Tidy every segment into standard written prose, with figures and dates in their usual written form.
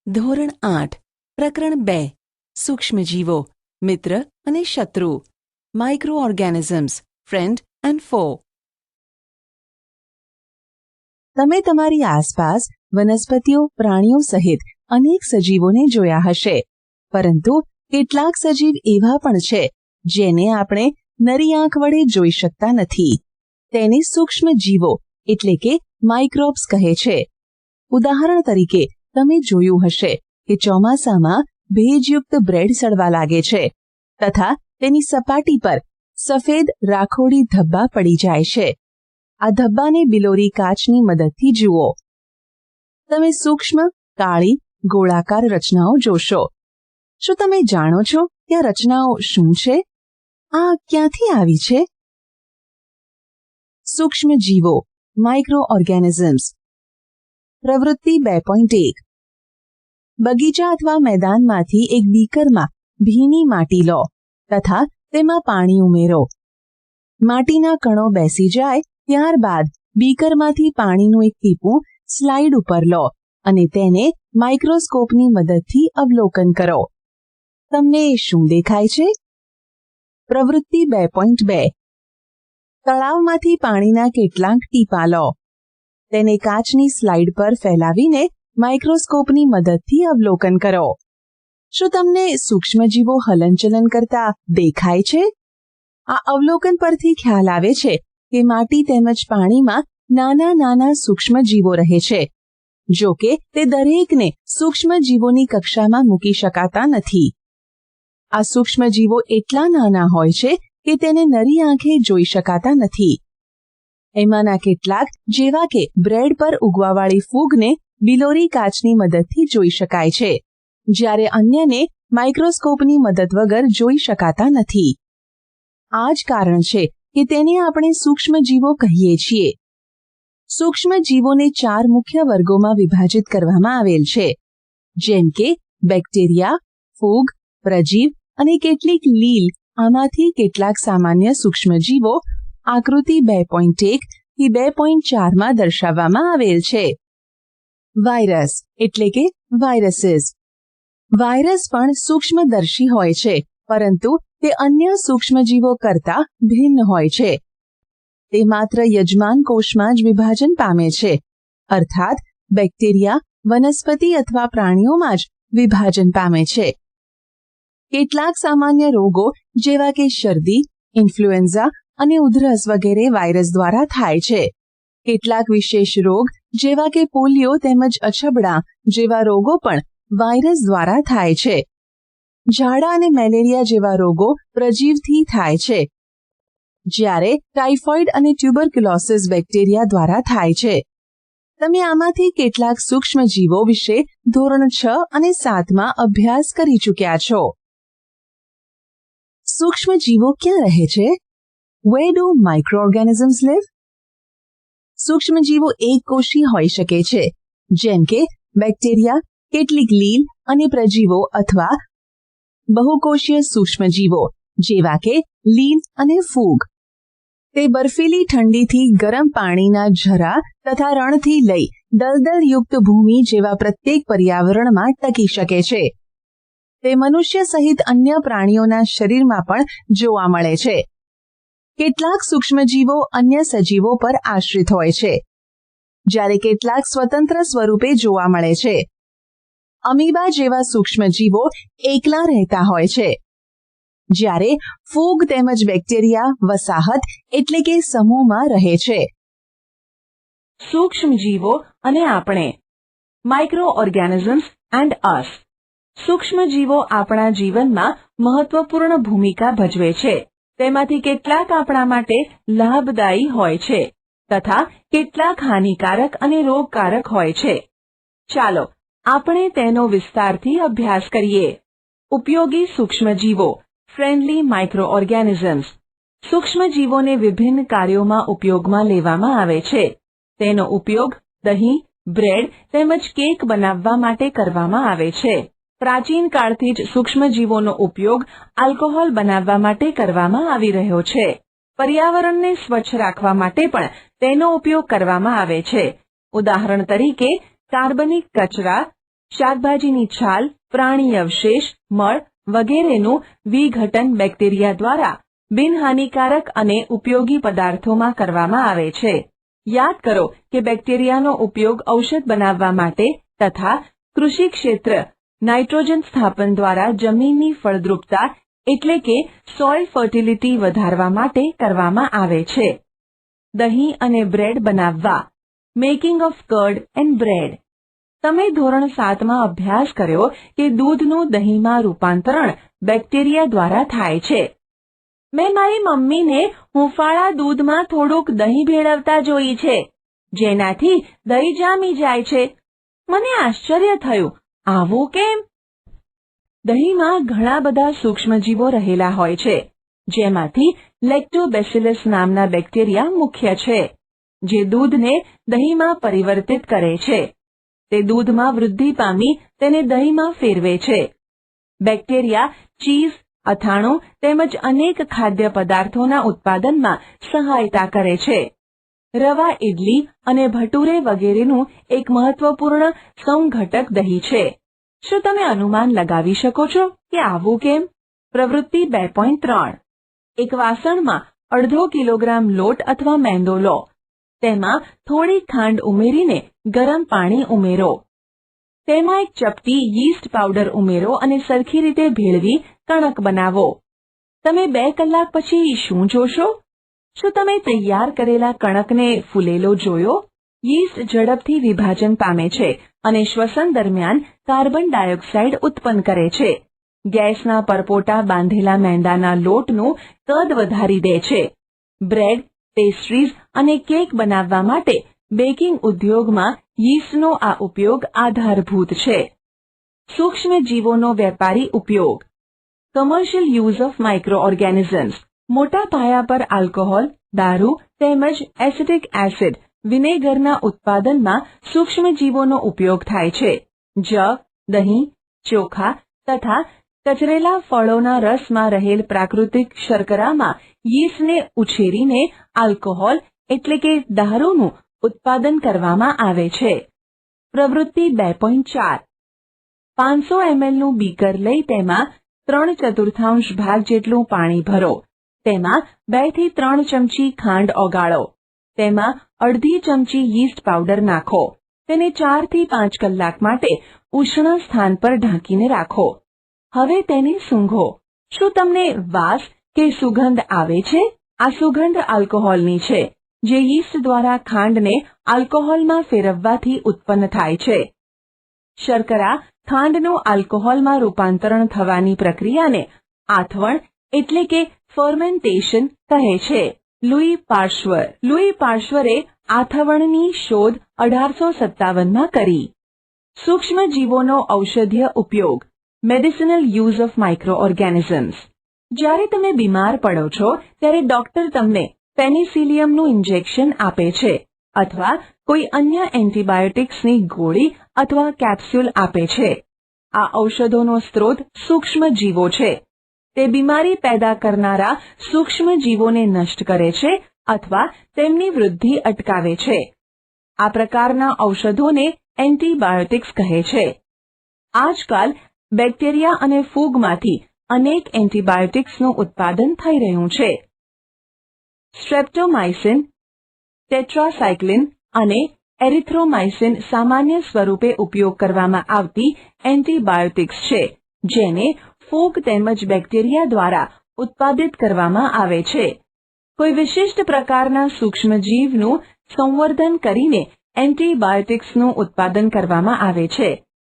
ધોરણ 8 પ્રકરણ 2 સૂક્ષ્મજીવો મિત્ર અને શત્રુ માઇક્રો ઓર્ગેનિઝમ્સ ફ્રેન્ડ એન્ડ ફો. તમે તમારી આસપાસ વનસ્પતિઓ પ્રાણીઓ સહિત અનેક સજીવોને જોયા હશે, પરંતુ કેટલાક સજીવ એવા પણ છે જેને આપણે નરી આંખ વડે જોઈ શકતા નથી. તેને સૂક્ષ્મજીવો એટલે કે માઇક્રોબ્સ કહે છે. ઉદાહરણ તરીકે તમે જોયું હશે કે ચોમાસામાં ભેજયુક્ત બ્રેડ સડવા લાગે છે તથા તેની સપાટી પર સફેદ રાખોડી ધબ્બા પડી જાય છે. આ ધબ્બાને બિલોરી કાચની મદદથી જુઓ. તમે સૂક્ષ્મ કાળી ગોળાકાર રચનાઓ જોશો. શું તમે જાણો છો કે આ રચનાઓ શું છે? આ ક્યાંથી આવી છે? સૂક્ષ્મજીવો માઇક્રો ઓર્ગેનિઝમ્સ. પ્રવૃત્તિ 2.1. બગીચા અથવા મેદાનમાંથી એક બીકરમાં ભીની માટી લો તથા તેમાં પાણી ઉમેરો. માટીના કણો બેસી જાય ત્યારબાદ બીકરમાંથી પાણીનું એક ટીપું સ્લાઇડ ઉપર લો અને તેને માઇક્રોસ્કોપની મદદથી અવલોકન કરો. તમને શું દેખાય છે? પ્રવૃત્તિ 2.2. તળાવમાંથી પાણીના કેટલાક ટીપાં લો. તેને કાચની સ્લાઇડ પર ફેલાવીને માઇક્રોસ્કોપની મદદથી અવલોકન કરો. શું તમને સૂક્ષ્મજીવો હલનચલન કરતા દેખાય છે? આ અવલોકન પરથી ખ્યાલ આવે છે કે માટી તેમજ પાણીમાં નાના નાના સૂક્ષ્મજીવો રહે છે. જો કે તે દરેકને સૂક્ષ્મજીવોની કક્ષામાં મૂકી શકાતા નથી. આ સૂક્ષ્મજીવો એટલા નાના હોય છે કે તેને નરી આંખે જોઈ શકાતા નથી. એમાંના કેટલાક જેવા કે બ્રેડ પર ઉગવાવાળી ફૂગને બિલોરી કાચની મદદથી જોઈ શકાય છે, જ્યારે અન્યને માઇક્રોસ્કોપની મદદ વગર જોઈ શકાતા નથી. આ જ કારણ છે કે તેને આપણે સૂક્ષ્મજીવો કહીએ છીએ. સૂક્ષ્મજીવોને 4 મુખ્ય વર્ગોમાં વિભાજિત કરવામાં આવેલ છે, જેમ કે બેક્ટેરિયા, ફૂગ, પ્રજીવ અને કેટલીક લીલ. આમાંથી કેટલાક સામાન્ય સૂક્ષ્મજીવો આકૃતિ 2.1 થી 2.4 દર્શાવવામાં આવેલ છે. વાયરસ એટલે કે વાયરસીસ. વાયરસ પણ સૂક્ષ્મદર્શી હોય છે, પરંતુ તે અન્ય સૂક્ષ્મજીવો કરતા ભિન્ન હોય છે. તે માત્ર યજમાન કોષમાં જ વિભાજન પામે છે, અર્થાત બેક્ટેરિયા, વનસ્પતિ અથવા પ્રાણીઓમાં જ વિભાજન પામે છે. કેટલાક સામાન્ય રોગો જેવા કે શરદી, ઇન્ફ્લુએન્ઝા અને ઉધરસ વગેરે વાયરસ દ્વારા થાય છે. કેટલાક વિશેષ રોગ જેવા કે પોલિયો તેમજ અછબડા જેવા રોગો પણ વાયરસ દ્વારા થાય છે. ઝાડા અને મેલેરિયા જેવા રોગો પ્રજીવથી થાય છે, જ્યારે ટાઇફોઇડ અને ટ્યુબરક્યુલોસિસ બેક્ટેરિયા દ્વારા થાય છે. તમે આમાંથી કેટલાક સૂક્ષ્મજીવો વિશે ધોરણ 6 અને 7માં અભ્યાસ કરી ચૂક્યા છો. સૂક્ષ્મજીવો ક્યાં રહે છે? Where do microorganisms live? સૂક્ષ્મજીવો એકકોષી હોઈ શકે છે, જેમ કે બેક્ટેરિયા, કેટલીક લીલ અને પ્રજીવો, અથવા બહુકોષીય સૂક્ષ્મજીવો જેવા કે લીલ અને ફૂગ. તે બર્ફીલી ઠંડીથી ગરમ પાણીના ઝરા તથા રણથી લઈ દલદલયુક્ત ભૂમિ જેવા પ્રત્યેક પર્યાવરણમાં ટકી શકે છે. તે મનુષ્ય સહિત અન્ય પ્રાણીઓના શરીરમાં પણ જોવા મળે છે. કેટલાક સૂક્ષ્મજીવો અન્ય સજીવો પર આશ્રિત હોય છે, જ્યારે કેટલાક સ્વતંત્ર સ્વરૂપે જોવા મળે છે. અમીબા જેવા સૂક્ષ્મજીવો એકલા રહેતા હોય છે, જ્યારે ફૂગ તેમજ બેક્ટેરિયા વસાહત એટલે કે સમૂહમાં રહે છે. સૂક્ષ્મજીવો અને આપણે. માઇક્રો ઓર્ગેનિઝમ્સ એન્ડ અસ. સૂક્ષ્મજીવો આપણા જીવનમાં મહત્વપૂર્ણ ભૂમિકા ભજવે છે. તેમાંથી કેટલાક આપણા માટે લાભદાયી હોય છે તથા કેટલાક હાનિકારક અને રોગકારક હોય છે. ચાલો આપણે તેનો વિસ્તારથી અભ્યાસ કરીએ. ઉપયોગી સૂક્ષ્મજીવો ફ્રેન્ડલી માઇક્રો ઓર્ગેનિઝમ્સ. સૂક્ષ્મજીવોને વિભિન્ન કાર્યોમાં ઉપયોગમાં લેવામાં આવે છે. તેનો ઉપયોગ દહીં, બ્રેડ તેમજ કેક બનાવવા માટે કરવામાં આવે છે. પ્રાચીન કાળથી જ સૂક્ષ્મજીવોનો ઉપયોગ આલ્કોહોલ બનાવવા માટે કરવામાં આવી રહ્યો છે. પર્યાવરણને સ્વચ્છ રાખવા માટે પણ તેનો ઉપયોગ કરવામાં આવે છે. ઉદાહરણ તરીકે કાર્બનિક કચરા, શાકભાજીની છાલ, પ્રાણી અવશેષ, મળ વગેરેનું વિઘટન બેક્ટેરિયા દ્વારા બિનહાનિકારક અને ઉપયોગી પદાર્થોમાં કરવામાં આવે છે. યાદ કરો કે બેક્ટેરિયાનો ઉપયોગ ઔષધ બનાવવા માટે તથા કૃષિ ક્ષેત્ર નાઇટ્રોજન સ્થાપન દ્વારા જમીનની ફળદ્રુપતા એટલે કે સોઇલ ફર્ટિલિટી વધારવા માટે કરવામાં આવે છે. દહીં અને બ્રેડ બનાવવા. Making of curd and bread. તમે ધોરણ 7માં અભ્યાસ કર્યો કે દૂધનું દહીંમાં રૂપાંતરણ બેક્ટેરિયા દ્વારા થાય છે. મેં મારી મમ્મીને હૂંફાળા દૂધમાં થોડુંક દહીં ભેળવતા જોઈ છે, જેનાથી દહીં જામી જાય છે. મને આશ્ચર્ય થયું, આવું કેમ? દહીંમાં ઘણા બધા સૂક્ષ્મજીવો રહેલા હોય છે, જેમાંથી લેક્ટોબેસિલસ નામના બેક્ટેરિયા મુખ્ય છે, જે દૂધને દહીંમાં પરિવર્તિત કરે છે. તે દૂધમાં વૃદ્ધિ પામી તેને દહીંમાં ફેરવે છે. બેક્ટેરિયા ચીઝ, અથાણું તેમજ અનેક ખાદ્ય પદાર્થોના ઉત્પાદનમાં સહાયતા કરે છે. રવા ઇડલી અને ભટુરે વગેરેનું એક મહત્વપૂર્ણ સંઘટક દહીં છે. શું તમે અનુમાન લગાવી શકો છો કે આવું કેમ? પ્રવૃત્તિ 2.3. એક વાસણમાં અડધો કિલોગ્રામ લોટ અથવા મેંદો લો. તેમાં થોડી ખાંડ ઉમેરીને ગરમ પાણી ઉમેરો. તેમાં એક ચપટી યીસ્ટ પાવડર ઉમેરો અને સરખી રીતે ભેળવી કણક બનાવો. તમે 2 કલાક પછી શું જોશો? શું તમે તૈયાર કરેલા કણકને ફૂલેલો જોયો? યીસ્ટ ઝડપથી વિભાજન પામે છે અને શ્વસન દરમિયાન કાર્બન ડાયોક્સાઇડ ઉત્પન્ન કરે છે. ગેસના પરપોટા બાંધેલા મેંદાના લોટનું કદ વધારી દે છે. બ્રેડ, પેસ્ટ્રીઝ અને કેક બનાવવા માટે બેકિંગ ઉદ્યોગમાં યીસ્ટનો આ ઉપયોગ આધારભૂત છે. સૂક્ષ્મજીવોનો વેપારી ઉપયોગ. Commercial use of micro organisms. મોટા પાયા પર આલ્કોહોલ, દારૂ તેમજ એસિટિક એસિડ, વિનેગરના ઉત્પાદનમાં સૂક્ષ્મજીવોનો ઉપયોગ થાય છે. જવ, દહીં, ચોખા તથા કચરેલા ફળોના રસમાં રહેલ પ્રાકૃતિક શર્કરામાં યીસ્ટને ઉછેરીને આલ્કોહોલ એટલે કે દારૂનું ઉત્પાદન કરવામાં આવે છે. પ્રવૃત્તિ 2.4. 500 mlનું બીકર લઈ તેમાં 3/4 ભાગ જેટલું પાણી ભરો. તેમાં 2 થી 3 ચમચી ખાંડ ઓગાળો. તેમાં અડધી ચમચી યીસ્ટ પાવડર નાખો. તેને 4 થી 5 કલાક માટે ઉષ્ણ સ્થાન પર ઢાંકીને રાખો. હવે તેને સૂંઘો. શું તમને વાસ કે સુગંધ આવે છે? આ સુગંધ આલ્કોહોલની છે, જે યીસ્ટ દ્વારા ખાંડને આલ્કોહોલમાં ફેરવવાથી ઉત્પન્ન થાય છે. શર્કરા ખાંડનું આલ્કોહોલમાં રૂપાંતરણ થવાની પ્રક્રિયાને આથવણ એટલે કે ફર્મેન્ટેશન કહે છે. લુઈ પાર્શ્વરે આથવણની શોધ 1857માં કરી. સૂક્ષ્મજીવોનો ઔષધીય ઉપયોગ. Medicinal use of micro organisms. જ્યારે તમે બીમાર પડો છો ત્યારે ડોક્ટર તમને પેનિસિલિયમનું ઇન્જેક્શન આપે છે અથવા કોઈ અન્ય એન્ટિબાયોટિક્સની ગોળી અથવા કેપ્સ્યુલ આપે છે. આ ઔષધોનો સ્ત્રોત સૂક્ષ્મજીવો છે. તે બીમારી પેદા કરનારા સૂક્ષ્મજીવોને નષ્ટ કરે છે અથવા તેમની વૃદ્ધિ અટકાવે છે. આ પ્રકારના ઔષધોને એન્ટિબાયોટિક્સ કહે છે. આજકાલ બેક્ટેરિયા અને ફૂગમાંથી અનેક એન્ટિબાયોટિક્સનું ઉત્પાદન થઈ રહ્યું છે. સ્ટ્રેપ્ટોમાઇસિન, ટેટ્રાસાઇક્લિન અને એરિથ્રોમાઇસિન સામાન્ય સ્વરૂપે ઉપયોગ કરવામાં આવતી એન્ટિબાયોટિક્સ છે, જેને ફૂગ તેમજ બેક્ટેરિયા દ્વારા ઉત્પાદિત કરવામાં આવે છે. કોઈ વિશિષ્ટ પ્રકારના સૂક્ષ્મજીવનું સંવર્ધન કરીને એન્ટિબાયોટિક્સનું ઉત્પાદન કરવામાં આવે છે,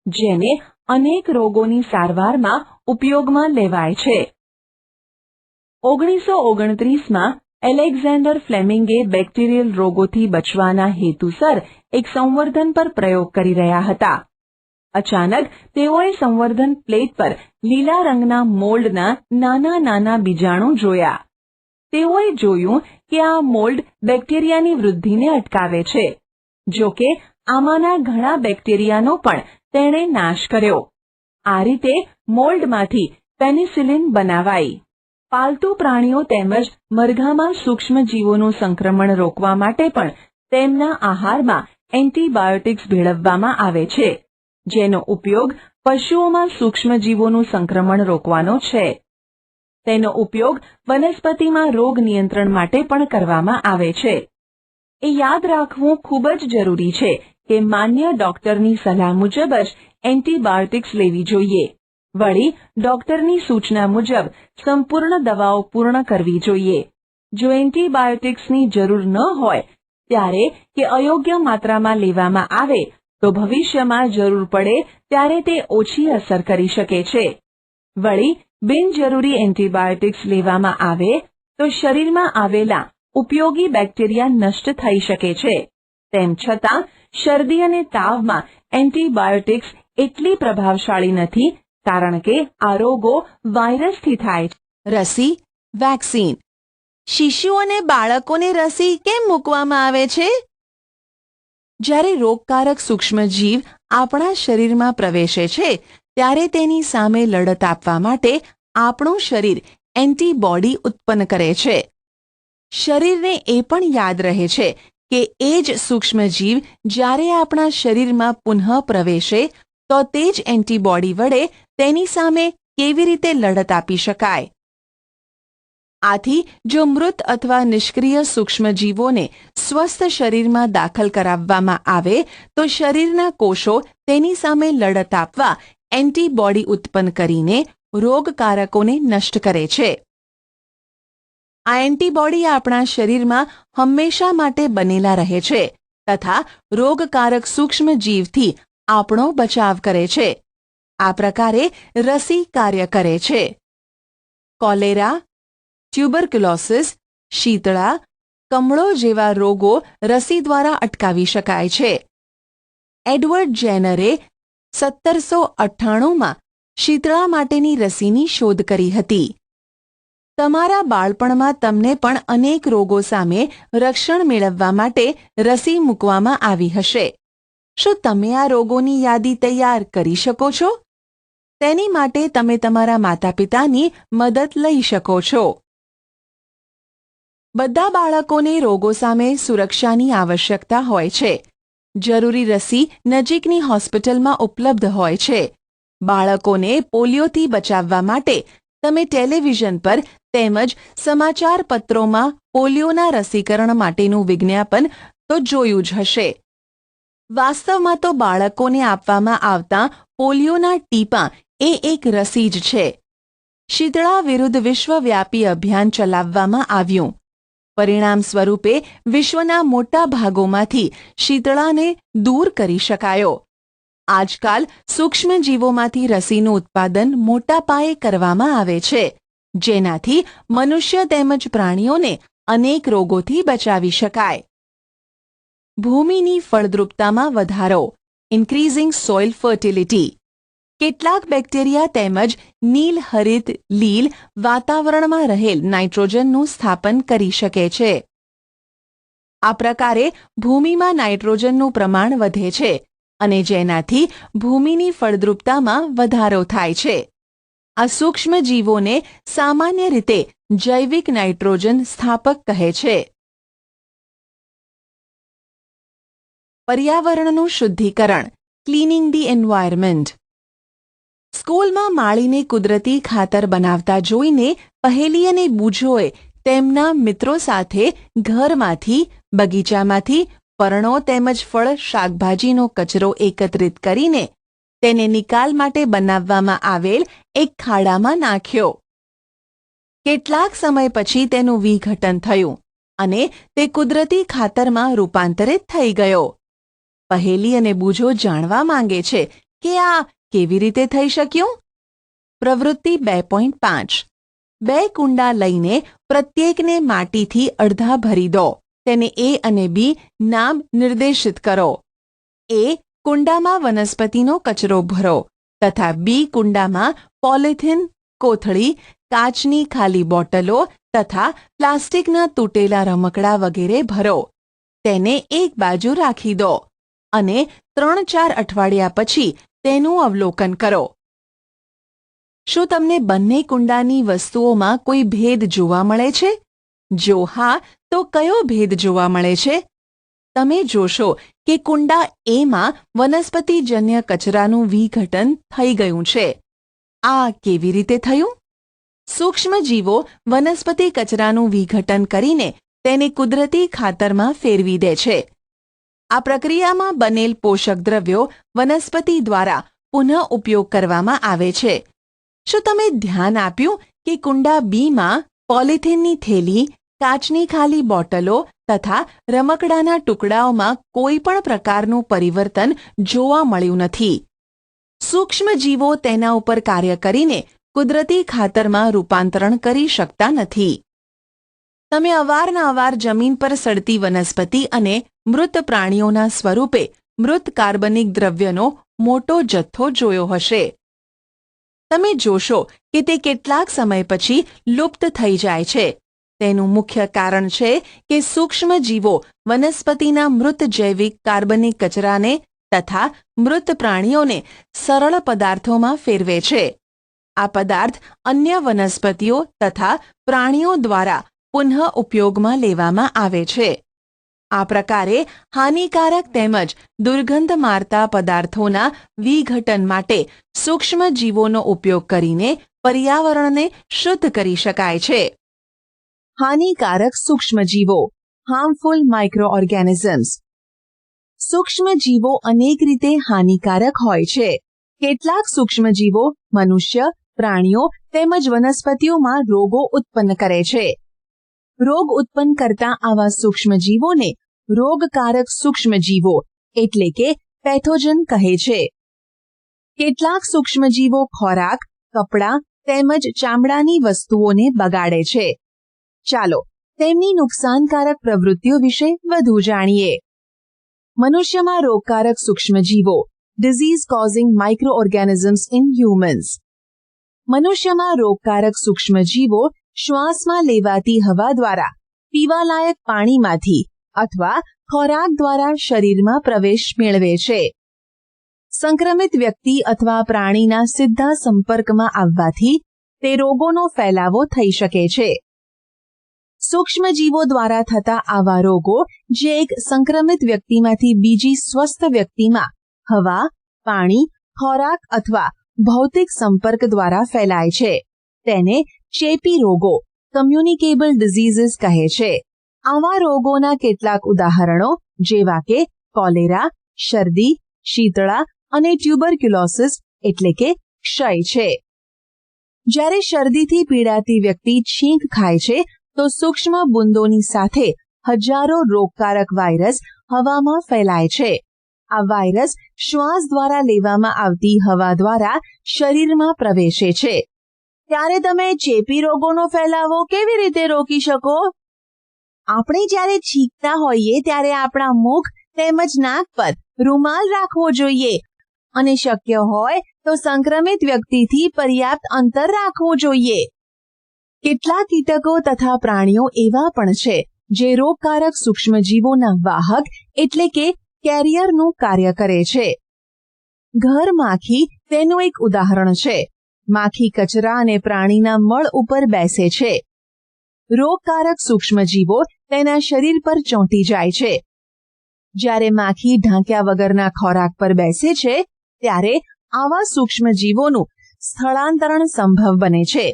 જેને અનેક રોગોની સારવારમાં ઉપયોગમાં લેવાય છે. 1929માં એલેક્ઝાન્ડર ફ્લેમિંગે બેક્ટેરિયલ રોગોથી બચવાના હેતુસર એક સંવર્ધન પર પ્રયોગ કરી રહ્યા હતા. અચાનક તેઓએ સંવર્ધન પ્લેટ પર લીલા રંગના મોલ્ડના નાના બીજાણુ જોયા. તેઓએ જોયું કે આ મોલ્ડ બેક્ટેરિયાની વૃદ્ધિને અટકાવે છે. જો કે આમાંના ઘણા બેક્ટેરિયાનો પણ તેણે નાશ કર્યો. આ રીતે મોલ્ડમાંથી પેનિસિલિન બનાવાઈ. પાલતુ પ્રાણીઓ તેમજ મરઘામાં સૂક્ષ્મજીવોનું સંક્રમણ રોકવા માટે પણ તેમના આહારમાં એન્ટિબાયોટિક્સ ભેળવવામાં આવે છે. જેનો ઉપયોગ પશુઓમાં સૂક્ષ્મજીવોનું સંક્રમણ રોકવાનો છે. તેનો ઉપયોગ વનસ્પતિમાં રોગ નિયંત્રણ માટે પણ કરવામાં આવે છે. એ યાદ રાખવું ખૂબ જ જરૂરી છે કે માન્ય ડોક્ટરની સલાહ મુજબ જ એન્ટીબાયોટિક્સ લેવી જોઈએ. વળી ડોક્ટરની સૂચના મુજબ સંપૂર્ણ દવાઓ પૂર્ણ કરવી જોઈએ. જો એન્ટીબાયોટિક્સની જરૂર ન હોય ત્યારે કે અયોગ્ય માત્રામાં લેવામાં આવે તો ભવિષ્યમાં જરૂર પડે ત્યારે તે ઓછી અસર કરી શકે છે. વળી બિનજરૂરી એન્ટીબાયોટિક્સ લેવામાં આવે તો શરીરમાં આવેલા ઉપયોગી બેક્ટેરિયા નષ્ટ થઈ શકે છે. તેમ છતાં શરદી અને તાવમાં એન્ટીબાયોટિક્સ એટલી પ્રભાવશાળી નથી કારણ કે આ રોગો વાયરસથી થાય છે. રસી, વેક્સિન. શિશુ અને બાળકોને રસી કેમ મૂકવામાં આવે છે? જ્યારે રોગકારક સૂક્ષ્મજીવ આપણા શરીરમાં પ્રવેશે છે ત્યારે તેની સામે લડત આપવા માટે આપણું શરીર એન્ટીબોડી ઉત્પન્ન કરે છે. શરીરને એ પણ યાદ રહે છે કે એ જ સૂક્ષ્મજીવ જ્યારે આપણા શરીરમાં પુનઃ પ્રવેશે તો તે જ એન્ટીબોડી વડે તેની સામે કેવી રીતે લડત આપી શકાય. આથી જો મૃત અથવા નિષ્ક્રિય સૂક્ષ્મજીવોને સ્વસ્થ શરીરમાં દાખલ કરાવવામાં આવે તો શરીરના કોષો તેની સામે લડત આપવા એન્ટીબોડી ઉત્પન્ન કરીને રોગકારકોને નષ્ટ કરે છે. આ એન્ટીબોડી આપણા શરીરમાં હંમેશા માટે બનેલા રહે છે તથા રોગકારક સૂક્ષ્મજીવથી આપણો બચાવ કરે છે. આ પ્રકારે રસી કાર્ય કરે છે. કોલેરા, ટ્યુબરક્યુલોસિસ, શીતળા, કમળો જેવા રોગો રસી દ્વારા અટકાવી શકાય છે. એડવર્ડ જેનરે 1798માં શીતળા માટેની રસીની શોધ કરી હતી. તમારા બાળપણમાં તમને પણ અનેક રોગો સામે રક્ષણ મેળવવા માટે રસી મૂકવામાં આવી હશે. શું તમે આ રોગોની યાદી તૈયાર કરી શકો છો? તેની માટે તમે તમારા માતાપિતાની મદદ લઈ શકો છો. બધા બાળકોને રોગો સામે સુરક્ષાની આવશ્યકતા હોય છે. જરૂરી રસી નજીકની હોસ્પિટલમાં ઉપલબ્ધ હોય છે. બાળકોને પોલિયોથી બચાવવા માટે તમે ટેલિવિઝન પર તેમજ સમાચાર પત્રોમાં પોલિયોના રસીકરણ માટેનું વિજ્ઞાપન તો જોયું જ હશે. વાસ્તવમાં તો બાળકોને આપવામાં આવતા પોલિયોના ટીપાં એ એક રસી જ છે. શીતળા વિરુદ્ધ વિશ્વવ્યાપી અભિયાન ચલાવવામાં આવ્યું. પરિણામ સ્વરૂપે વિશ્વના મોટા ભાગોમાંથી શીતળાને દૂર કરી શકાયો. આજકાલ સૂક્ષ્મજીવોમાંથી રસીનું ઉત્પાદન મોટા પાયે કરવામાં આવે છે, જેનાથી મનુષ્ય તેમજ પ્રાણીઓને અનેક રોગોથી બચાવી શકાય. ભૂમિની ફળદ્રુપતામાં વધારો, ઇન્ક્રીઝિંગ સોઇલ ફર્ટિલિટી. કેટલાક બેક્ટેરિયા તેમજ નીલહરિત લીલ વાતાવરણમાં રહેલ નાઇટ્રોજનનું સ્થાપન કરી શકે છે. આ પ્રકારે ભૂમિમાં નાઇટ્રોજનનું પ્રમાણ વધે છે અને જેનાથી ભૂમિની ફળદ્રુપતામાં વધારો થાય છે. આ સૂક્ષ્મજીવોને સામાન્ય રીતે જૈવિક નાઇટ્રોજન સ્થાપક કહે છે. પર્યાવરણનું શુદ્ધિકરણ, ક્લીનિંગ ધી એન્વાયરમેન્ટ. સ્કૂલમાં માળીને કુદરતી ખાતર બનાવતા જોઈને પહેલી અને બૂજોએ તેમના મિત્રો સાથે ઘરમાંથી, બગીચામાંથી પર્ણો તેમજ ફળ શાકભાજીનો કચરો એકત્રિત કરીને તેને નિકાલ માટે બનાવવામાં આવેલ એક ખાડામાં નાખ્યો. કેટલાક સમય પછી તેનું વિઘટન થયું અને તે કુદરતી ખાતરમાં રૂપાંતરિત થઈ ગયો. પહેલી અને બૂજો જાણવા માંગે છે કે આ કેવી રીતે થઈ શક્યું? પ્રવૃત્તિ 2.5. 2 કુંડા લઈને પ્રત્યેકને માટીથી અડધા ભરી દો. તેને A અને B નામ નિર્દેશિત કરો. A કુંડામાં વનસ્પતિનો કચરો ભરો તથા B કુંડામાં પોલિથીન, કોથળી, કાચની ખાલી બોટલો તથા પ્લાસ્ટિકના તૂટેલા રમકડા વગેરે ભરો. તેને એક બાજુ રાખી દો અને 3-4 અઠવાડિયા પછી તેનું અવલોકન કરો. શું તમને બંને કુંડાની વસ્તુઓમાં કોઈ ભેદ જોવા મળે છે? જો હા, તો કયો ભેદ જોવા મળે છે? તમે જોશો કે કુંડા એમાં વનસ્પતિજન્ય કચરાનું વિઘટન થઈ ગયું છે. આ કેવી રીતે થયું? સૂક્ષ્મજીવો વનસ્પતિ કચરાનું વિઘટન કરીને તેને કુદરતી ખાતરમાં ફેરવી દે છે. આ પ્રક્રિયામાં બનેલ પોષક દ્રવ્યો વનસ્પતિ દ્વારા પુનઃ ઉપયોગ કરવામાં આવે છે. શું તમે ધ્યાન આપ્યું કે કુંડા બીમાં પોલિથીનની થેલી, કાચની ખાલી બોટલો તથા રમકડાના ટુકડાઓમાં કોઈ પણ પ્રકારનું પરિવર્તન જોવા મળ્યું નથી? સૂક્ષ્મજીવો તેના ઉપર કાર્ય કરીને કુદરતી ખાતરમાં રૂપાંતરણ કરી શકતા નથી. તમે અવારનવાર જમીન પર સડતી વનસ્પતિ અને મૃત પ્રાણીઓના સ્વરૂપે મૃત કાર્બનિક દ્રવ્યનો મોટો જથ્થો જોયો હશે. તમે જોશો કે તે કેટલાક સમય પછી લુપ્ત થઈ જાય છે. તેનું મુખ્ય કારણ છે કે સૂક્ષ્મજીવો વનસ્પતિના મૃત જૈવિક કાર્બનિક કચરાને તથા મૃત પ્રાણીઓને સરળ પદાર્થોમાં ફેરવે છે. આ પદાર્થ અન્ય વનસ્પતિઓ તથા પ્રાણીઓ દ્વારા પુનઃ ઉપયોગમાં લેવામાં આવે છે. આ પ્રકારે હાનિકારક તેમજ દુર્ગંધ મારતા પદાર્થોના વિઘટન માટે સૂક્ષ્મજીવોનો ઉપયોગ કરીને પર્યાવરણને શુદ્ધ કરી શકાય છે. હાનિકારક સૂક્ષ્મજીવો, હાર્મફુલ માઇક્રો ઓર્ગેનિઝમ્સ. સૂક્ષ્મજીવો અનેક રીતે હાનિકારક હોય છે. કેટલાક સૂક્ષ્મજીવો મનુષ્ય, પ્રાણીઓ તેમજ વનસ્પતિઓમાં રોગો ઉત્પન્ન કરે છે. રોગ ઉત્પન્ન કરતા આવા સૂક્ષ્મજીવોને રોગકારક સૂક્ષ્મજીવો એટલે કે પેથોજન કહે છે. કેટલાક સૂક્ષ્મજીવો ખોરાક, કપડાં તેમજ ચામડાની વસ્તુઓને બગાડે છે. ચાલો તેમની નુકસાનકારક પ્રવૃત્તિઓ વિશે વધુ જાણીએ. મનુષ્યમાં રોગકારક સૂક્ષ્મજીવો, disease causing microorganisms in humans. મનુષ્યમાં રોગકારક સૂક્ષ્મજીવો શ્વાસમાં લેવાતી હવા દ્વારા, પીવાલાયક પાણીમાંથી અથવા ખોરાક દ્વારા શરીરમાં પ્રવેશ મેળવે છે. સંક્રમિત વ્યક્તિ અથવા પ્રાણીના સીધા સંપર્કમાં આવવાથી તે રોગોનો ફેલાવો થઈ શકે છે. સૂક્ષ્મજીવો દ્વારા થતા આવા રોગો જે એક સંક્રમિત વ્યક્તિમાંથી બીજી સ્વસ્થ વ્યક્તિમાં હવા, પાણી, ખોરાક અથવા ભૌતિક સંપર્ક દ્વારા ફેલાય છે, તેને ચેપી રોગો, કમ્યુનિકેબલ ડિઝીઝીસ કહે છે. આવા રોગોના કેટલાક ઉદાહરણો જેવા કે કોલેરા, શરદી, શીતળા અને ટ્યુબરક્યુલોસિસ એટલે કે ક્ષય છે. જ્યારે શરદીથી પીડાતી વ્યક્તિ છીંક ખાય છે તો સૂક્ષ્મ બૂંદોની સાથે હજારો રોગકારક વાયરસ હવામાં ફેલાય છે. આ વાયરસ શ્વાસ દ્વારા લેવામાં આવતી હવા દ્વારા શરીરમાં પ્રવેશે છે. ત્યારે તમે ચેપી રોગોનો ફેલાવો કેવી રીતે રોકી શકો? આપણે જ્યારે છીંકતા હોઈએ ત્યારે આપણા મુખ તેમજ નાક પર રૂમાલ રાખવો જોઈએ અને શક્ય હોય તો સંક્રમિત વ્યક્તિથી પર્યાપ્ત અંતર રાખવું જોઈએ. કેટલાક કીટકો તથા પ્રાણીઓ એવા પણ છે જે રોગકારક સૂક્ષ્મજીવોના વાહક એટલે કે કેરિયરનું કાર્ય કરે છે. ઘર માખી તેનું એક ઉદાહરણ છે. માખી કચરા અને પ્રાણીના મળ ઉપર બેસે છે. રોગકારક સૂક્ષ્મજીવો તેના શરીર પર ચોંટી જાય છે. જ્યારે માખી ઢાંક્યા વગરના ખોરાક પર બેસે છે ત્યારે આવા સૂક્ષ્મજીવોનું સ્થળાંતરણ સંભવ બને છે.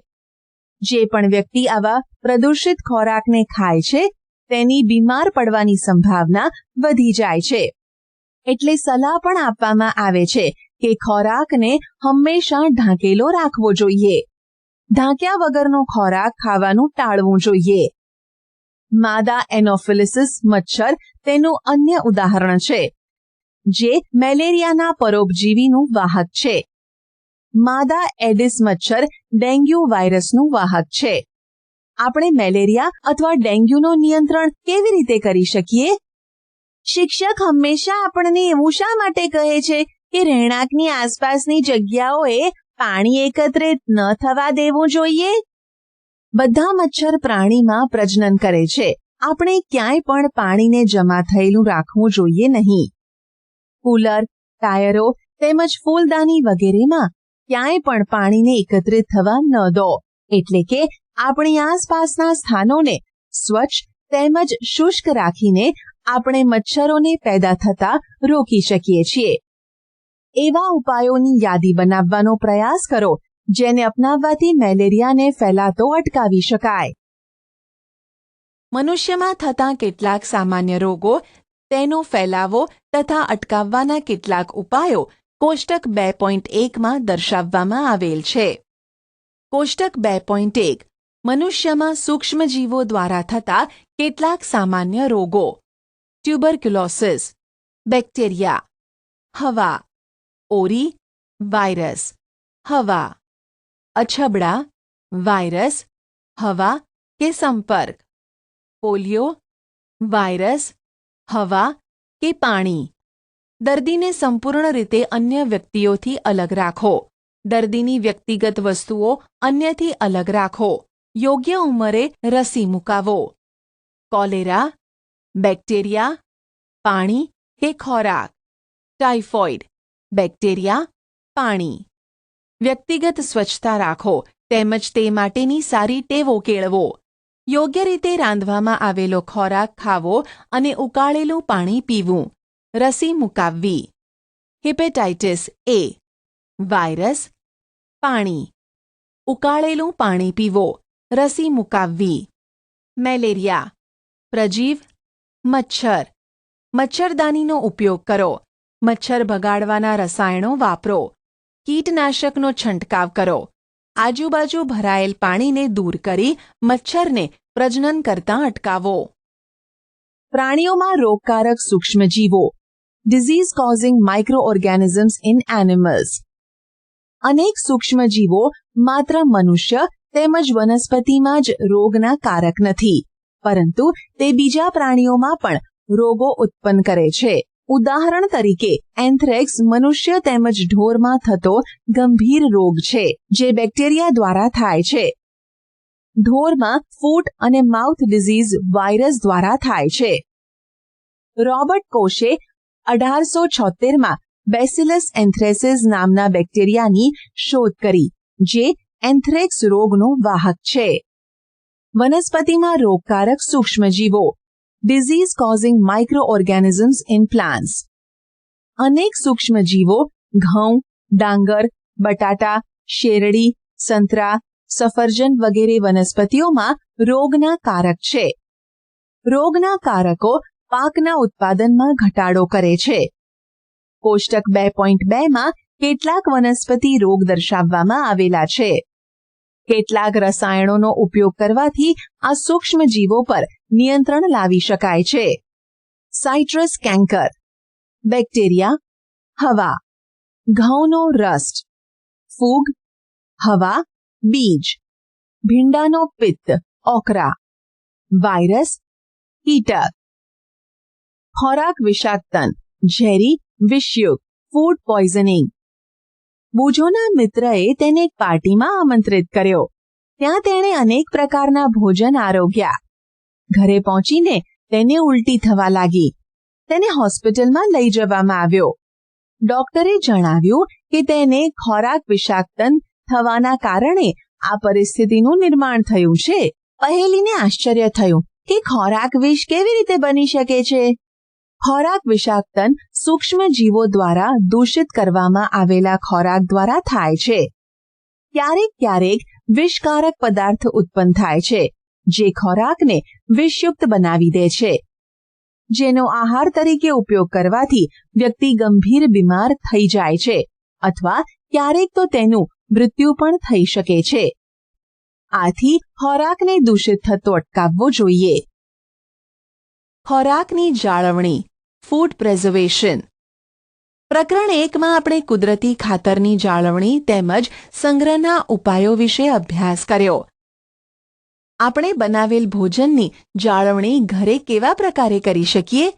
જે પણ વ્યક્તિ આવા પ્રદૂષિત ખોરાકને ખાય છે તેની બીમાર પડવાની સંભાવના વધી જાય છે. એટલે સલાહ પણ આપવામાં આવે છે કે ખોરાકને હંમેશા ઢાંકેલો રાખવો જોઈએ. ઢાંક્યા વગરનો ખોરાક ખાવાનું ટાળવું જોઈએ. માદા એનોફિલિસિસ મચ્છર તેનું અન્ય ઉદાહરણ છે, જે મેલેરિયાના પરોપજીવીનું વાહક છે. માદા એડિસ મચ્છર ડેન્ગ્યુ વાયરસનું વાહક છે. આપણે મેલેરિયા અથવા ડેન્ગ્યુનો નિયંત્રણ કેવી રીતે કરી શકીએ? શિક્ષક હંમેશા આપણને એવું શા માટે કહે છે કે રહેણાંકની આસપાસની જગ્યાઓએ પાણી એકત્રિત ન થવા દેવું જોઈએ? બધા મચ્છર પ્રાણીમાં પ્રજનન કરે છે. આપણે ક્યાંય પણ પાણીને જમા થયેલું રાખવું જોઈએ નહીં. કુલર, ટાયરો તેમજ ફૂલદાની વગેરેમાં ક્યાંય પણ પાણીને એકત્રિત થવા ન દો. એટલે કે આપણી આસપાસના સ્થાનોને સ્વચ્છ તેમજ શુષ્ક રાખીને આપણે મચ્છરોને પેદા થતા રોકી શકીએ છીએ. એવા ઉપાયોની યાદી બનાવવાનો પ્રયાસ કરો જેને અપનાવવાથી મેલેરિયાને ફેલાતો અટકાવી શકાય. મનુષ્યમાં થતા કેટલાક સામાન્ય રોગો, તેનો ફેલાવો તથા અટકાવવાના કેટલાક ઉપાયો કોષ્ટક 2.1માં દર્શાવવામાં આવેલ છે. કોષ્ટક 2.1 મનુષ્યમાં સૂક્ષ્મજીવો દ્વારા થતા કેટલાક સામાન્ય રોગો. ટ્યુબરક્યુલોસિસ, બેક્ટેરિયા, હવા, ઓરી, વાયરસ, હવા, અછબડા, વાયરસ, હવા કે સંપર્ક, પોલિયો, વાયરસ, હવા કે પાણી. દર્દીને સંપૂર્ણ રીતે અન્ય વ્યક્તિઓથી અલગ રાખો. દર્દીની વ્યક્તિગત વસ્તુઓ અન્યથી અલગ રાખો. યોગ્ય ઉંમરે રસી મુકાવો. કોલેરા, બેક્ટેરિયા, પાણી કે ખોરાક, ટાઇફોઇડ, બેક્ટેરિયા, પાણી. વ્યક્તિગત સ્વચ્છતા રાખો તેમજ તે માટેની સારી ટેવો કેળવો. યોગ્ય રીતે રાંધવામાં આવેલો ખોરાક ખાવો અને ઉકાળેલું પાણી પીવું. રસી મુકાવવી. હિપેટાઇટિસ એ, વાયરસ, પાણી, ઉકાળેલું પાણી પીવો. રસી મુકાવવી. મેલેરિયા, પ્રજીવ, મચ્છર. મચ્છરદાનીનો ઉપયોગ કરો. મચ્છર ભગાડવાના રસાયણો વાપરો. કીટનાશકનો છંટકાવ કરો. આજુબાજુ ભરાયેલ પાણીને દૂર કરી મચ્છરને પ્રજનન કરતાં અટકાવો. પ્રાણીઓમાં રોગકારક સૂક્ષ્મજીવો. Disease causing microorganisms in animals. અનેક સૂક્ષ્મજીવો માત્ર મનુષ્ય તેમજ વનસ્પતિમાં જ રોગના કારક નથી, પરંતુ તે બીજા પ્રાણીઓમાં પણ રોગો ઉત્પન્ન કરે છે. ઉદાહરણ તરીકે એન્થ્રેક્સ મનુષ્ય તેમજ ઢોરમાં થતો ગંભીર રોગ છે, જે બેક્ટેરિયા દ્વારા થાય છે. ઢોરમાં ફૂટ અને માઉથ ડિઝીઝ વાયરસ દ્વારા થાય છે. રોબર્ટ કોશે 1876માં બેસિલસ એન્થ્રેસિસ નામના બેક્ટેરિયાની શોધ કરી, જે એન્થ્રેક્સ રોગનો વાહક છે. વનસ્પતિમાં રોગકારક સૂક્ષ્મજીવો. Disease causing microorganisms in plants. અનેક સૂક્ષ્મજીવો ઘઉં, ડાંગર, બટાટા, શેરડી, સંતરા, સફરજન વગેરે વનસ્પતિઓમાં રોગના કારક છે. રોગના કારકો પાકના ઉત્પાદનમાં ઘટાડો કરે છે. કોષ્ટક 2.2માં કેટલાક વનસ્પતિ રોગ દર્શાવવામાં આવેલા છે. કેટલાક રસાયણોનો ઉપયોગ કરવાથી આ સૂક્ષ્મજીવો પર નિયંત્રણ લાવી શકાય છે. સાઇટ્રસ કેન્કર, બેક્ટેરિયા, હવા, ઘઉંનો રસ્ટ, ફૂગ, હવા, બીજ, ભીંડાનો પિત્ત, ઓકરા, વાયરસ, કીટક. ખોરાક વિષાક્તન, ઝેરી, વિષયુક્ત, ફૂડ પોઈઝનિંગ. બુજોના મિત્રએ તેને એક પાર્ટીમાં આમંત્રિત કર્યો. ત્યાં તેણે અનેક પ્રકારના ભોજન આરોગ્યા. ઘરે પહોંચીને તેને ઉલટી થવા લાગી. તેને હોસ્પિટલમાં લઈ જવામાં આવ્યો. ડોક્ટરે જણાવ્યું કે તેને ખોરાક વિષાક્તન થવાના કારણે આ પરિસ્થિતિનું નિર્માણ થયું છે. પહેલીને આશ્ચર્ય થયું કે ખોરાક વિષ કેવી રીતે બની શકે છે. ખોરાક વિષાક્તન સૂક્ષ્મજીવો દ્વારા દૂષિત કરવામાં આવેલા ખોરાક દ્વારા થાય છે. ક્યારેક ક્યારેક વિષકારક પદાર્થ ઉત્પન્ન થાય છે, જે ખોરાકને વિષયુક્ત બનાવી દે છે. જેનો આહાર તરીકે ઉપયોગ કરવાથી વ્યક્તિ ગંભીર બીમાર થઈ જાય છે અથવા ક્યારેક તો તેનું મૃત્યુ પણ થઈ શકે છે. આથી ખોરાકને દૂષિત થતો અટકાવવો જોઈએ. ખોરાકની જાળવણી, ફૂડ પ્રેઝર્વેશન. પ્રકરણ 1માં આપણે કુદરતી ખાતરની જાળવણી તેમજ સંગ્રહના ઉપાયો વિશે અભ્યાસ કર્યો. આપણે બનાવેલ ભોજનની જાળવણી ઘરે કેવા પ્રકારે કરી શકીએ?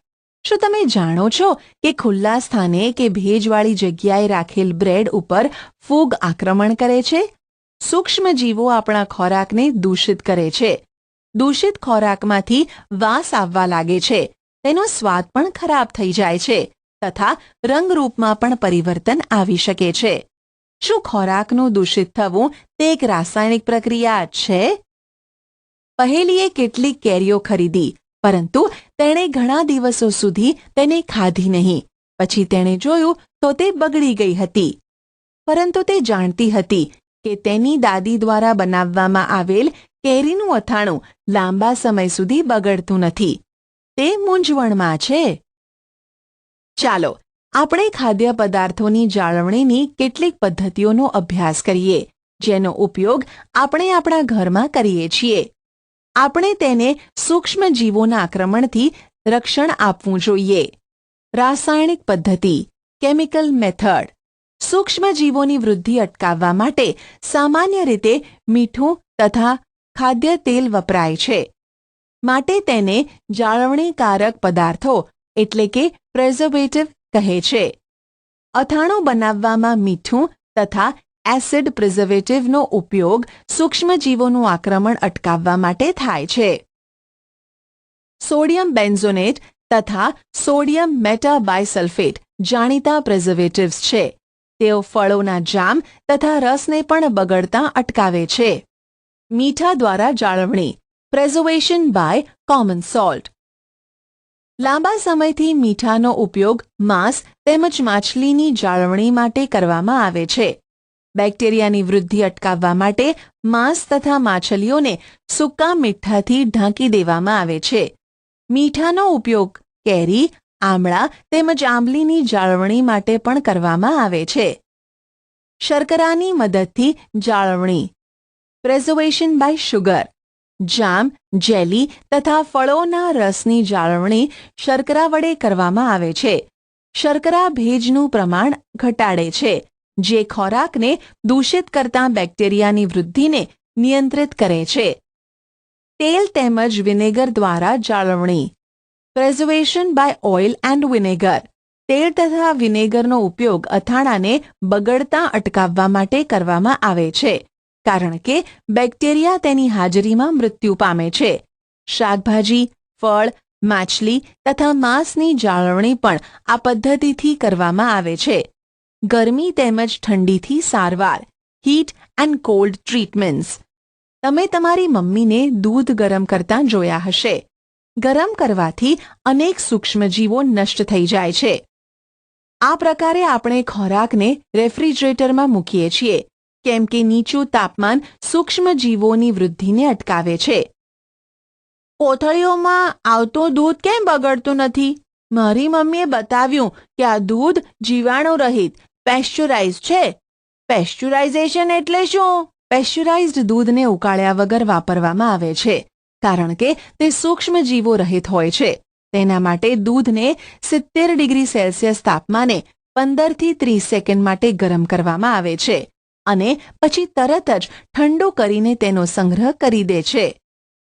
શું તમે જાણો છો કે ખુલ્લા સ્થાને કે ભેજવાળી જગ્યાએ રાખેલ બ્રેડ ઉપર ફૂગ આક્રમણ કરે છે? સૂક્ષ્મજીવો આપણા ખોરાકને દૂષિત કરે છે. દૂષિત ખોરાકમાંથી વાસ આવવા લાગે છે. તેનો સ્વાદ પણ ખરાબ થઈ જાય છે તથા રંગરૂપમાં પણ પરિવર્તન આવી શકે છે. શું ખોરાકનું દૂષિત થવું તે એક રાસાયણિક પ્રક્રિયા છે? પહેલીએ કેટલીક કેરીઓ ખરીદી, પરંતુ તેણે ઘણા દિવસો સુધી તેને ખાધી નહીં. પછી તેણે જોયું તો તે બગડી ગઈ હતી. પરંતુ તે જાણતી હતી કે તેની દાદી દ્વારા બનાવવામાં આવેલ કેરીનું અથાણું લાંબા સમય સુધી બગડતું નથી. તે મૂંઝવણમાં છે. ચાલો આપણે ખાદ્ય પદાર્થોની જાળવણીની કેટલીક પદ્ધતિઓનો અભ્યાસ કરીએ, જેનો ઉપયોગ આપણે આપણા ઘરમાં કરીએ છીએ. આપણે તેને સૂક્ષ્મ જીવોના આક્રમણથી રક્ષણ આપવું જોઈએ. રાસાયણિક પદ્ધતિ, કેમિકલ મેથડ. સૂક્ષ્મ જીવોની વૃદ્ધિ અટકાવવા માટે સામાન્ય રીતે મીઠું તથા ખાદ્ય તેલ વપરાય છે. માટે તેને જાળવણીકારક પદાર્થો એટલે કે પ્રિઝર્વેટિવ કહે છે. અથાણું બનાવવામાં મીઠું તથા એસિડ પ્રિઝર્વેટિવનો ઉપયોગ સૂક્ષ્મજીવોનું આક્રમણ અટકાવવા માટે થાય છે. સોડિયમ બેન્ઝોનેટ તથા સોડિયમ મેટાબાયસલ્ફેટ જાણીતા પ્રિઝર્વેટિવ્સ છે. તેઓ ફળોના જામ તથા રસને પણ બગડતા અટકાવે છે. મીઠા દ્વારા જાળવણી, પ્રિઝર્વેશન બાય કોમન સોલ્ટ. લાંબા સમયથી મીઠાનો ઉપયોગ માંસ તેમજ માછલીની જાળવણી માટે કરવામાં આવે છે. બેક્ટેરિયાની વૃદ્ધિ અટકાવવા માટે માંસ તથા માછલીઓને સૂકા મીઠાથી ઢાંકી દેવામાં આવે છે. મીઠાનો ઉપયોગ કેરી, આમળા તેમજ આંબલીની જાળવણી માટે પણ કરવામાં આવે છે. શર્કરાની મદદથી જાળવણી, preservation by sugar. Jam, jelly તથા ફળોના રસની જાળવણી શર્કરા વડે કરવામાં આવે છે. શર્કરા ભેજનું પ્રમાણ ઘટાડે છે, જે ખોરાકને દૂષિત કરતા બેક્ટેરિયાની વૃદ્ધિને નિયંત્રિત કરે છે. તેલ તેમજ વિનેગર દ્વારા જાળવણી, preservation by oil and vinegar. તેલ તથા વિનેગરનો ઉપયોગ અથાણાને બગડતા અટકાવવા માટે કરવામાં આવે છે, કારણ કે બેક્ટેરિયા તેની હાજરીમાં મૃત્યુ પામે છે. શાકભાજી, ફળ, માછલી તથા માંસની જાળવણી પણ આ પદ્ધતિથી કરવામાં આવે છે. ગરમી તેમજ ઠંડીથી સારવાર, હીટ એન્ડ કોલ્ડ ટ્રીટમેન્ટ્સ. તમે તમારી મમ્મીને દૂધ ગરમ કરતા જોયા હશે. ગરમ કરવાથી અનેક સૂક્ષ્મજીવો નષ્ટ થઈ જાય છે. આ પ્રકારે આપણે ખોરાકને રેફ્રિજરેટરમાં મૂકીએ છીએ, કેમ કે નીચું તાપમાન સૂક્ષ્મજીવોની વૃદ્ધિને અટકાવે છે. કોથળીઓમાં આવતું દૂધ કેમ બગડતું નથી? મારી મમ્મીએ બતાવ્યું કે આ દૂધ જીવાણુ રહિત પેસ્ચ્યુરાઇઝ છે. પેસ્ચ્યુરાઇઝેશન એટલે શું? પેસ્ચ્યુરાઇઝ્ડ દૂધને ઉકાળ્યા વગર વાપરવામાં આવે છે, કારણ કે તે સૂક્ષ્મજીવો રહિત હોય છે. તેના માટે દૂધને 70 ડિગ્રી સેલ્સિયસ તાપમાને 15 થી 30 સેકન્ડ માટે ગરમ કરવામાં આવે છે અને પછી તરત જ ઠંડુ કરીને તેનો સંગ્રહ કરી દે છે.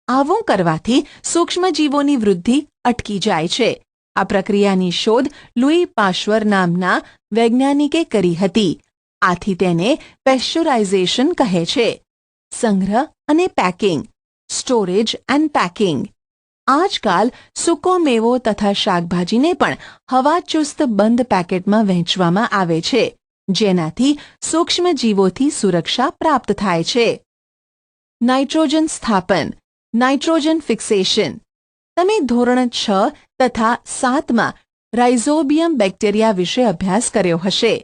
આવું કરવાથી સૂક્ષ્મજીવોની વૃદ્ધિ અટકી જાય છે. આ પ્રક્રિયાની શોધ લુઈ પાશ્ચર નામના વૈજ્ઞાનિકે કરી હતી. આથી તેને પેસ્ચ્યુરાઇઝેશન કહે છે. સંગ્રહ અને પેકિંગ, સ્ટોરેજ એન્ડ પેકિંગ. આજકાલ સૂકો મેવો તથા શાકભાજીને પણ હવાચુસ્ત બંધ પેકેટમાં વહેંચવામાં આવે છે, જેનાથી સૂક્ષ્મજીવોથી સુરક્ષા પ્રાપ્ત થાય છે. નાઇટ્રોજન સ્થાપન, નાઇટ્રોજન ફિક્સેશન. તમે ધોરણ 6 તથા 7માં રાઇઝોબિયમ બેક્ટેરિયા વિશે અભ્યાસ કર્યો હશે.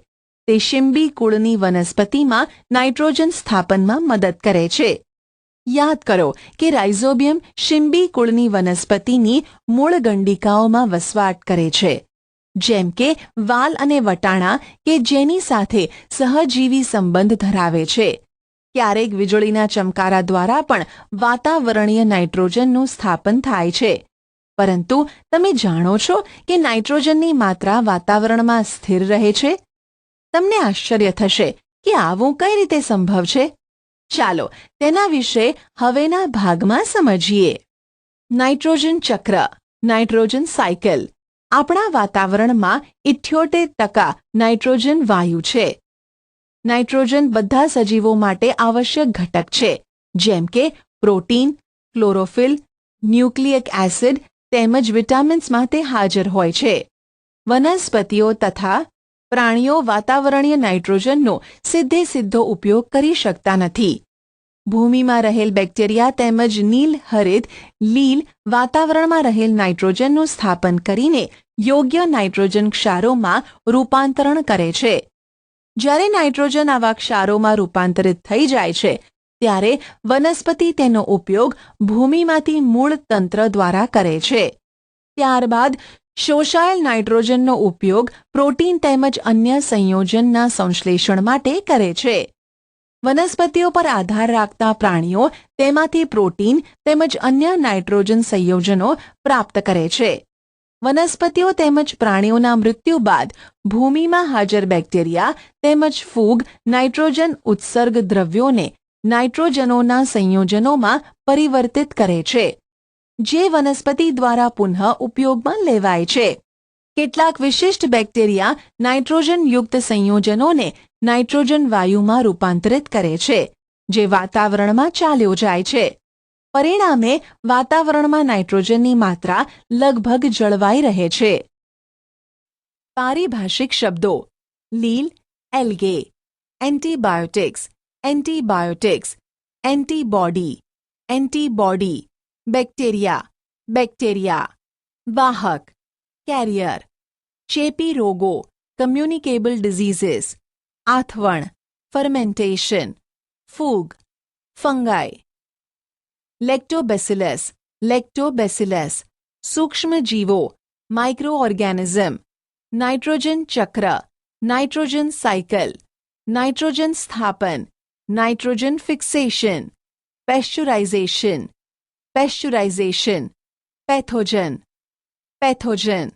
તે શિંબી કુળની વનસ્પતિમાં નાઇટ્રોજન સ્થાપનમાં મદદ કરે છે. યાદ કરો કે રાઇઝોબિયમ શિંબી કુળની વનસ્પતિની મૂળ ગંડિકાઓમાં વસવાટ કરે છે, જેમ કે વાલ અને વટાણા કે જેની સાથે સહજીવી સંબંધ ધરાવે છે. ક્યારેક વીજળીના ચમકારા દ્વારા પણ વાતાવરણીય નાઇટ્રોજનનું સ્થાપન થાય છે. પરંતુ તમે જાણો છો કે નાઇટ્રોજનની માત્રા વાતાવરણમાં સ્થિર રહે છે? તમને આશ્ચર્ય થશે કે આવું કઈ રીતે સંભવ છે. ચાલો તેના વિશે હવેના ભાગમાં સમજીએ. નાઇટ્રોજન ચક્ર, નાઇટ્રોજન સાયકલ. આપણા વાતાવરણમાં 78% નાઇટ્રોજન વાયુ છે. નાઇટ્રોજન બધા સજીવો માટે આવશ્યક ઘટક છે, જેમ કે પ્રોટીન, ક્લોરોફિલ, ન્યુક્લિયક એસિડ તેમજ વિટામિન્સમાં તે હાજર હોય છે. વનસ્પતિઓ તથા પ્રાણીઓ વાતાવરણીય નાઇટ્રોજનનો સીધો ઉપયોગ કરી શકતા નથી. ભૂમિમાં રહેલ બેક્ટેરિયા તેમજ નીલ હરિત લીલ વાતાવરણમાં રહેલ નાઇટ્રોજનનું સ્થાપન કરીને યોગ્ય નાઇટ્રોજન ક્ષારોમાં રૂપાંતરણ કરે છે. જ્યારે નાઇટ્રોજન આવા ક્ષારોમાં રૂપાંતરિત થઈ જાય છે ત્યારે વનસ્પતિ તેનો ઉપયોગ ભૂમિમાંથી મૂળ તંત્ર દ્વારા કરે છે. ત્યારબાદ શોષાયેલ નાઇટ્રોજનનો ઉપયોગ પ્રોટીન તેમજ અન્ય સંયોજનના સંશ્લેષણ માટે કરે છે. વનસ્પતિઓ પર આધાર રાખતા પ્રાણીઓ તેમાંથી પ્રોટીન તેમજ અન્ય નાઇટ્રોજન સંયોજનો પ્રાપ્ત કરે છે. વનસ્પતિઓ તેમજ પ્રાણીઓના મૃત્યુ બાદ ભૂમિમાં હાજર બેક્ટેરિયા તેમજ ફૂગ નાઇટ્રોજન ઉત્સર્ગ દ્રવ્યોને નાઇટ્રોજનોના સંયોજનોમાં પરિવર્તિત કરે છે, જે વનસ્પતિ દ્વારા પુનઃ ઉપયોગમાં લેવાય છે. કેટલાક વિશિષ્ટ બેક્ટેરિયા નાઇટ્રોજનયુક્ત સંયોજનોને નાઇટ્રોજન વાયુમાં રૂપાંતરિત કરે છે, જે વાતાવરણમાં ચાલ્યો જાય છે. પરિણામે વાતાવરણમાં નાઇટ્રોજનની માત્રા લગભગ જળવાઈ રહે છે. પારિભાષિક શબ્દો: લીલ algae, antibiotics antibiotics, antibody antibody, bacteria bacteria, વાહક કેરિયર, ચેપી રોગો કમ્યુનિકેબલ ડિઝીઝીસ, આથવણ ફર્મેન્ટેશન, ફૂગ ફંગાઈ. લેક્ટોબેસિલસ લેક્ટોબેસિલસ, સૂક્ષ્મ જીવો માઇક્રો ઓર્ગેનિઝમ, નાઇટ્રોજન ચક્ર નાઇટ્રોજન સાયકલ, નાઇટ્રોજન સ્થાપન નાઇટ્રોજન ફિક્સેશન, પેસ્ચ્યુરાઇઝેશન પેસ્ચ્યુરાઇઝેશન, પેથોજન પેથોજન,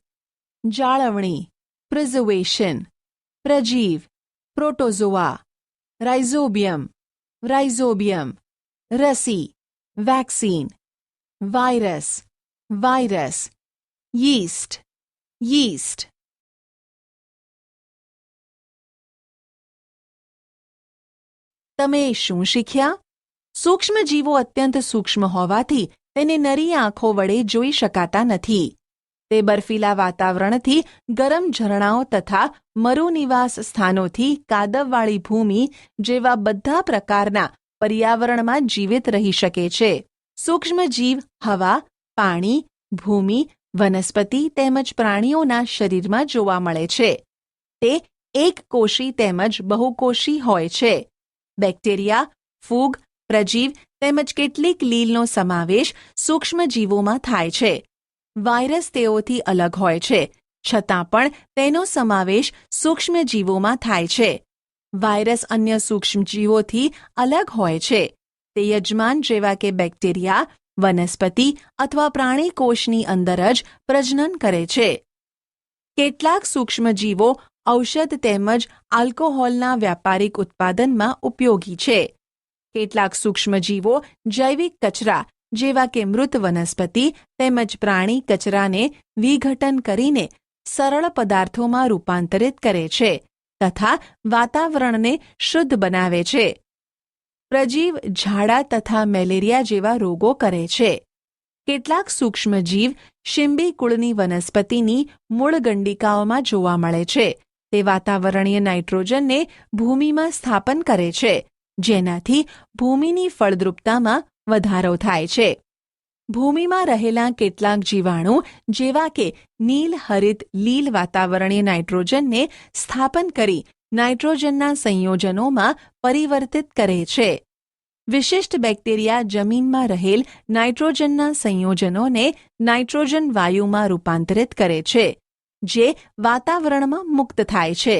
જાળવણી પ્રિઝર્વેશન, પ્રજીવ પ્રોટોઝોઆ, રાઇઝોબિયમ રાઇઝોબિયમ, રસી vaccine, virus virus, yeast yeast. તમે શું શીખ્યા? સૂક્ષ્મજીવો અત્યંત સૂક્ષ્મ હોવાથી તેને નરી આંખો વડે જોઈ શકાતા નથી. તે બર્ફીલા વાતાવરણથી ગરમ ઝરણાઓ તથા મરુનિવાસ સ્થાનોથી કાદવવાળી ભૂમિ જેવા બધા પ્રકારના પર્યાવરણમાં જીવિત રહી શકે છે. સૂક્ષ્મજીવ હવા, પાણી, ભૂમિ, વનસ્પતિ તેમજ પ્રાણીઓના શરીરમાં જોવા મળે છે. તે એકકોષી તેમજ બહુકોષી હોય છે. બેક્ટેરિયા, ફૂગ, પ્રજીવ તેમજ કેટલીક લીલનો સમાવેશ સૂક્ષ્મજીવોમાં થાય છે. વાયરસ તેઓથી અલગ હોય છે, છતાં પણ તેનો સમાવેશ સૂક્ષ્મજીવોમાં થાય છે. વાયરસ અન્ય સૂક્ષ્મજીવોથી અલગ હોય છે. તે યજમાન જેવા કે બેક્ટેરિયા, વનસ્પતિ અથવા પ્રાણી કોષની અંદર જ પ્રજનન કરે છે. કેટલાક સૂક્ષ્મજીવો ઔષધ તેમજ આલ્કોહોલના વ્યાપારિક ઉત્પાદનમાં ઉપયોગી છે. કેટલાક સૂક્ષ્મજીવો જૈવિક કચરા જેવા કે મૃત વનસ્પતિ તેમજ પ્રાણી કચરાને વિઘટન કરીને સરળ પદાર્થોમાં રૂપાંતરિત કરે છે તથા વાતાવરણને શુદ્ધ બનાવે છે. પ્રજીવ ઝાડા તથા મેલેરિયા જેવા રોગો કરે છે. કેટલાક સૂક્ષ્મજીવ શિંબી કુળની વનસ્પતિની મૂળ ગંડિકાઓમાં જોવા મળે છે. તે વાતાવરણીય નાઇટ્રોજનને ભૂમિમાં સ્થાપન કરે છે, જેનાથી ભૂમિની ફળદ્રુપતામાં વધારો થાય છે. ભૂમિમાં રહેલા કેટલાક જીવાણુ જેવા કે નીલ હરિત લીલ વાતાવરણીય નાઇટ્રોજનને સ્થાપન કરી નાઇટ્રોજનના સંયોજનોમાં પરિવર્તિત કરે છે. વિશિષ્ટ બેક્ટેરિયા જમીનમાં રહેલ નાઇટ્રોજનના સંયોજનોને નાઇટ્રોજન વાયુમાં રૂપાંતરિત કરે છે, જે વાતાવરણમાં મુક્ત થાય છે.